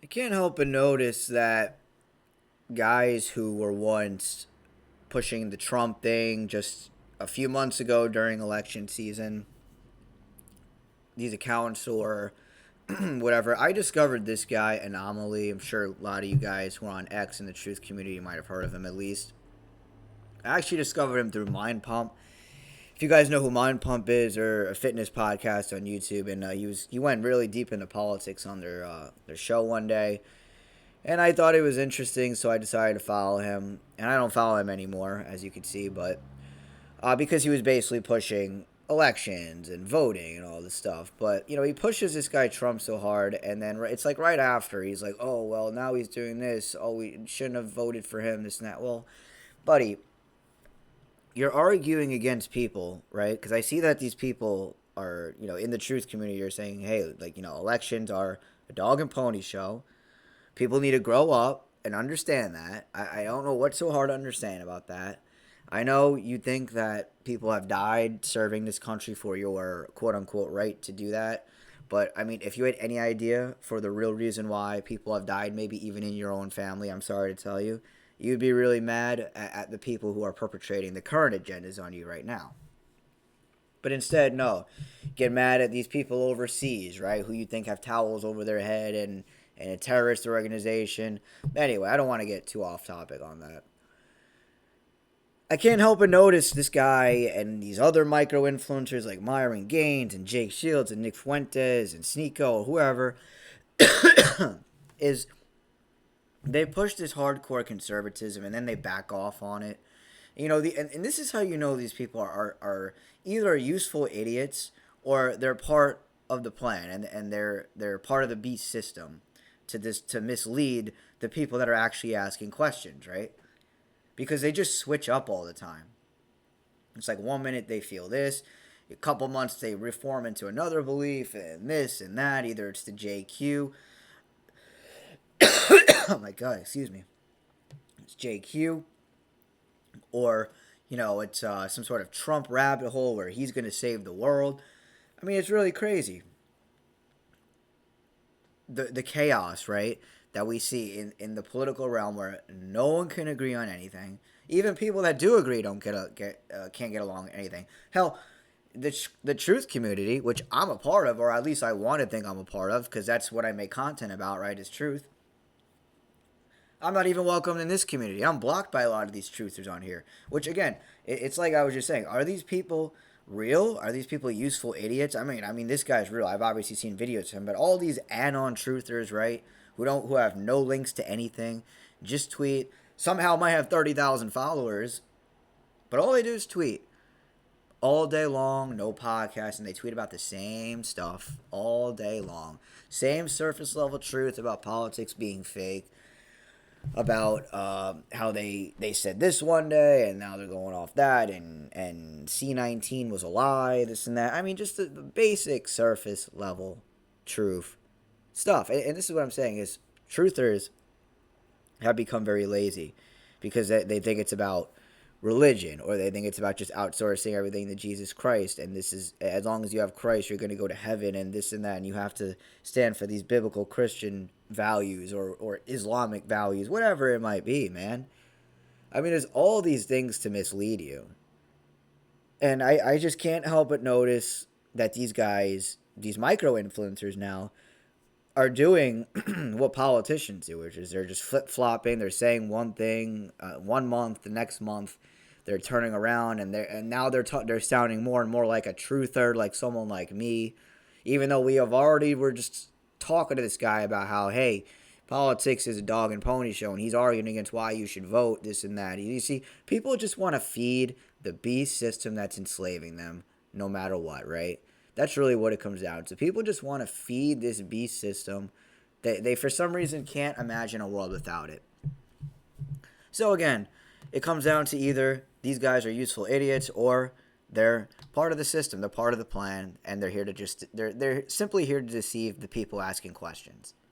I can't help but notice that guys who were once pushing the Trump thing just a few months ago during election season, these accounts or whatever, I discovered this guy, AnOmaly. I'm sure a lot of you guys who are on X in the truth community might have heard of him at least. I actually discovered him through Mind Pump. If you guys know who Mind Pump is, or a fitness podcast on YouTube, and he went really deep into politics on their show one day. And I thought it was interesting, so I decided to follow him. And I don't follow him anymore, as you can see, but because he was basically pushing elections and voting and all this stuff. But he pushes this guy Trump so hard, and then it's like right after he's like, "Oh well, now he's doing this. Oh, we shouldn't have voted for him. This and that." Well, buddy, you're arguing against people, right? Because I see that these people are, in the truth community. You're saying, "Hey, like elections are a dog and pony show. People need to grow up and understand that." I don't know what's so hard to understand about that. I know you think that people have died serving this country for your quote unquote right to do that. But I mean, if you had any idea for the real reason why people have died, maybe even in your own family, I'm sorry to tell you, you'd be really mad at the people who are perpetrating the current agendas on you right now. But instead, no, get mad at these people overseas, right? Who you think have towels over their head and a terrorist organization. Anyway, I don't want to get too off topic on that. I can't help but notice this guy and these other micro influencers like Myron Gaines and Jake Shields and Nick Fuentes and Sneeko or whoever is they push this hardcore conservatism and then they back off on it. And this is how you know these people are either useful idiots or they're part of the plan and they're part of the beast system to mislead the people that are actually asking questions, right? Because they just switch up all the time. It's like 1 minute they feel this, a couple months they reform into another belief and this and that. Either it's the JQ. Oh my god, excuse me. It's JQ, or it's some sort of Trump rabbit hole where he's going to save the world. I mean, it's really crazy. The chaos, right, that we see in the political realm where no one can agree on anything. Even people that do agree don't can't get along on anything. Hell, the truth community, which I'm a part of, or at least I want to think I'm a part of, because that's what I make content about, right? Is truth. I'm not even welcome in this community. I'm blocked by a lot of these truthers on here. Which again, it's like I was just saying. Are these people real? Are these people useful idiots? I mean, this guy's real. I've obviously seen videos of him, but all these anon truthers, right? Who have no links to anything, just tweet. Somehow might have 30,000 followers, but all they do is tweet all day long, no podcast, and they tweet about the same stuff all day long. Same surface level truth about politics being fake, about how they said this one day and now they're going off that, and C19 was a lie, this and that. I mean, just the basic surface level truth stuff. And this is what I'm saying is truthers have become very lazy because they think it's about religion, or they think it's about just outsourcing everything to Jesus Christ, and this is, as long as you have Christ you're going to go to heaven, and this and that, and you have to stand for these biblical Christian values, or Islamic values, whatever it might be, man. I mean, there's all these things to mislead you, and I just can't help but notice that these guys, these micro influencers now, are doing what politicians do, which is they're just flip flopping. They're saying one thing 1 month, the next month they're turning around, and now they're sounding more and more like a truther, like someone like me, even though we're just talking to this guy about how, hey, politics is a dog and pony show, and he's arguing against why you should vote, this and that. You see, people just want to feed the beast system that's enslaving them, no matter what, right? That's really what it comes down to. People just want to feed this beast system. They for some reason can't imagine a world without it. So again, it comes down to either these guys are useful idiots or they're part of the system, they're part of the plan, and they're simply here to deceive the people asking questions.